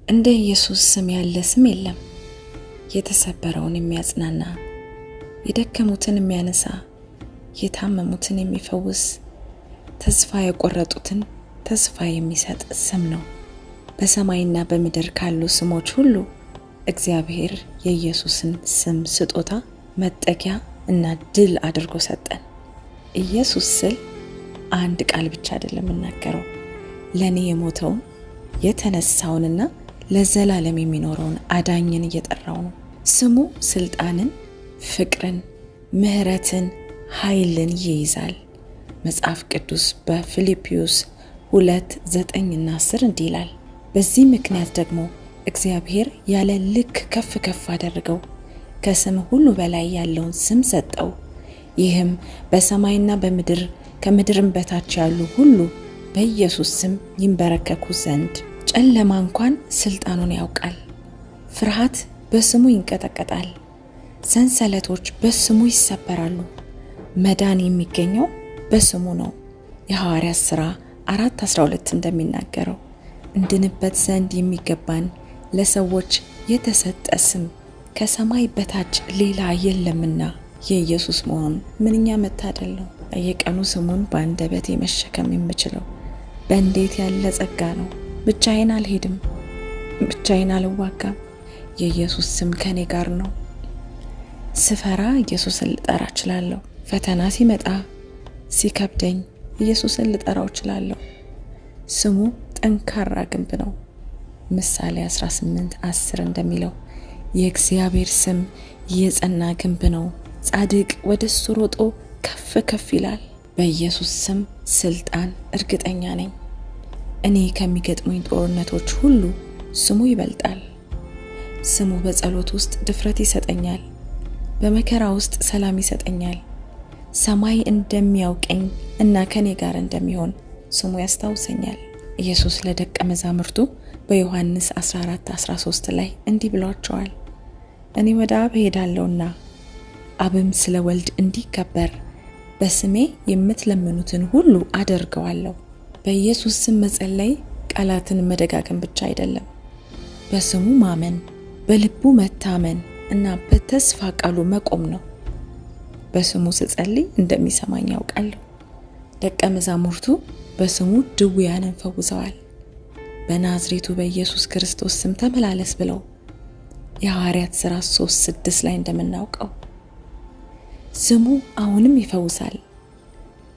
እንደ ኢየሱስ ስም ያለ ስም የለም። የተሰበረውን የሚያጽናና፣ የደከሙትን የሚያነሳ፣ የታመሙትን የሚፈውስ፣ ተስፋ የቆረጡትን ተስፋ የሚሰጥ ስም ነው። በሰማይና በምድር ካሉ ስሞች ሁሉ እግዚአብሔር የኢየሱስን ስም ስጦታ መጠጊያ እና ድል አድርጎ ሰጠን። ኢየሱስ ስል አንድ ቃል ብቻ አይደለም እናገረው፣ ለኔ የሞተውን የተነሳውንና ለዘላለም የሚኖረውን አዳኝን እየጠራው ነው። ስሙ ስልጣንን፣ ፍቅርን፣ ምህረትን፣ ኃይልን ይይዛል። መጽሐፍ ቅዱስ በፊልጵስዩስ 2:9-10 እንዲህ ይላል፣ በዚህ ምክንያት ደግሞ እግዚአብሔር ያለ ልክ ከፍ ከፍ አደረገው፣ ከስም ሁሉ በላይ ያለውን ስም ሰጠው። ይህም በሰማይና በምድር ከምድርም በታች ያሉ ሁሉ በኢየሱስ ስም ይንበረከኩ ዘንድ። ጨለማ እንኳን ስልጣኑን ያውቃል። ፍርሃት በስሙ ይንቀጠቀጣል። ሰንሰለቶች በስሙ ይሰበራሉ። መዳን የሚገኘው በስሙ ነው። የሐዋርያት ሥራ 4:12 እንደሚናገረው እንድንበት ዘንድ የሚገባን ለሰዎች የተሰጠ ስም ከሰማይ በታች ሌላ የለምና። የኢየሱስ መሆን ምንኛ መታደል ነው። የቀኑ ስሙን በአንደበቴ መሸከም የምችለው በእንዴት ያለ ጸጋ ነው። ብቻዬን አልሄድም፣ ብቻዬን አልዋጋም። የኢየሱስ ስም ከኔ ጋር ነው። ስፈራ ኢየሱስን ልጠራ እችላለሁ። ፈተና ሲመጣ ሲከብደኝ ኢየሱስን ልጠራው እችላለሁ። ስሙ ጠንካራ ግንብ ነው። ምሳሌ 18:10 እንደሚለው የእግዚአብሔር ስም የጸና ግንብ ነው፣ ጻድቅ ወደሱ ሮጦ ከፍ ከፍ ይላል። በኢየሱስ ስም ስልጣን እርግጠኛ ነኝ። እኔ ከሚገጥሙኝ ጦርነቶች ሁሉ ስሙ ይበልጣል። ስሙ በጸሎት ውስጥ ድፍረት ይሰጠኛል። በመከራ ውስጥ ሰላም ይሰጠኛል። ሰማይ እንደሚያውቀኝ እና ከኔ ጋር እንደሚሆን ስሙ ያስታውሰኛል። ኢየሱስ ለደቀ መዛሙርቱ በዮሐንስ 14:13 ላይ እንዲህ ብሏቸዋል፣ እኔ ወደ አብ ሄዳለሁና አብም ስለ ወልድ እንዲከበር በስሜ የምትለምኑትን ሁሉ አደርገዋለሁ። በኢየሱስ ስም መጸለይ ቃላትን መደጋገም ብቻ አይደለም፣ በስሙ ማመን፣ በልቡ መታመን እና በተስፋ ቃሉ መቆም ነው። በስሙ ስጸልይ እንደሚሰማኝ ያውቃለሁ። ደቀ መዛሙርቱ በስሙ ድውያንን ፈውሰዋል። በናዝሬቱ በኢየሱስ ክርስቶስ ስም ተመላለስ ብለው የሐዋርያት ሥራ 3:6 ላይ እንደምናውቀው ስሙ አሁንም ይፈውሳል።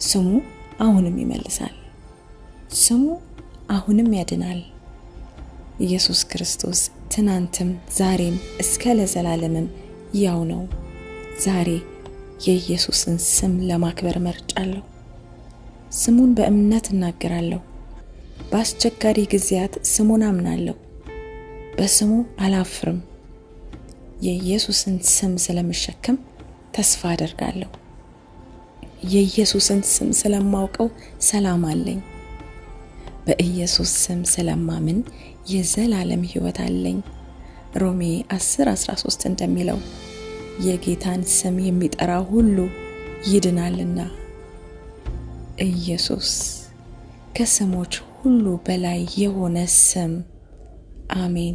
ስሙ አሁንም ይመልሳል። ስሙ አሁንም ያድናል። ኢየሱስ ክርስቶስ ትናንትም ዛሬም እስከ ለዘላለምም ያው ነው። ዛሬ የኢየሱስን ስም ለማክበር መርጫለሁ። ስሙን በእምነት እናገራለሁ። በአስቸጋሪ ጊዜያት ስሙን አምናለሁ። በስሙ አላፍርም። የኢየሱስን ስም ስለምሸከም ተስፋ አደርጋለሁ። የኢየሱስን ስም ስለማውቀው ሰላም አለኝ። በኢየሱስ ስም ስለማምን የዘላለም ሕይወት አለኝ። ሮሜ 10:13 እንደሚለው የጌታን ስም የሚጠራ ሁሉ ይድናልና። ኢየሱስ ከስሞች ሁሉ በላይ የሆነ ስም። አሜን።